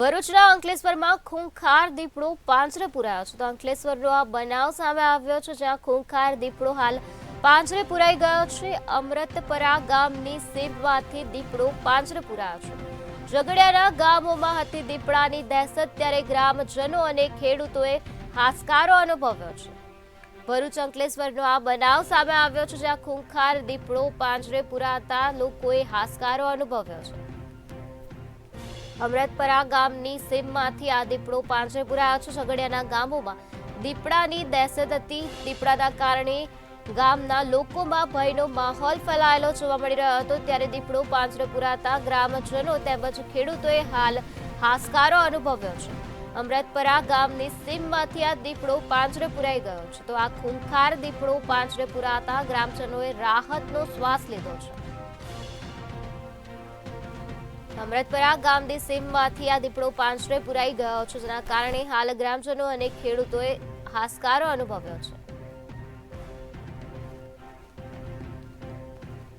ભરૂચના અંકલેશ્વરમાં ખૂંખાર દીપડો પાંજરે પુરાયો છે. તો અંકલેશ્વરનો આ બનાવ સામે આવ્યો છે, જ્યાં ખૂંખાર દીપડો હાલ પાંજરે પુરાઈ ગયો છે. અમૃતપરા ગામની સીમમાંથી દીપડો પાંજરે પુરાયો છે. ઝઘડિયાના ગામોમાં હતી દીપડાની દહેશત, ત્યારે ગ્રામજનો અને ખેડૂતોએ હાશકારો અનુભવ્યો છે. ભરૂચ અંકલેશ્વરનો આ બનાવ સામે આવ્યો છે, જ્યાં ખૂંખાર દીપડો પાંજરે પુરાતા લોકોએ હાશકારો અનુભવ્યો છે. અમૃતપરા ગામની સીમમાંથી આ દીપડો પાંજરે પુરાયો છે. ઝઘડિયાના ગામોમાં દીપડાની દહેશત હતી. દીપડાના કારણે ગામના લોકોમાં ભયનો માહોલ ફેલાયેલો જોવા મળી રહ્યો હતો. ત્યારે દીપડો પાંજરે પુરાતા ગ્રામજનો તેમજ ખેડૂતોએ હાલ હાશકારો અનુભવ્યો છે. અમૃતપરા ગામની સીમમાંથી આ દીપડો પાંજરે પુરાઈ ગયો છે. તો આ ખૂંખાર દીપડો પાંજરે પુરાતા ગ્રામજનોએ રાહતનો શ્વાસ લીધો છે. અમૃતપરા ગામની સીમમાંથી આ દીપડો પાંજરે પુરાઈ ગયો છે, જેના કારણે હાલ ગ્રામજનો અને ખેડૂતોએ હાશકારો અનુભવ્યો છે.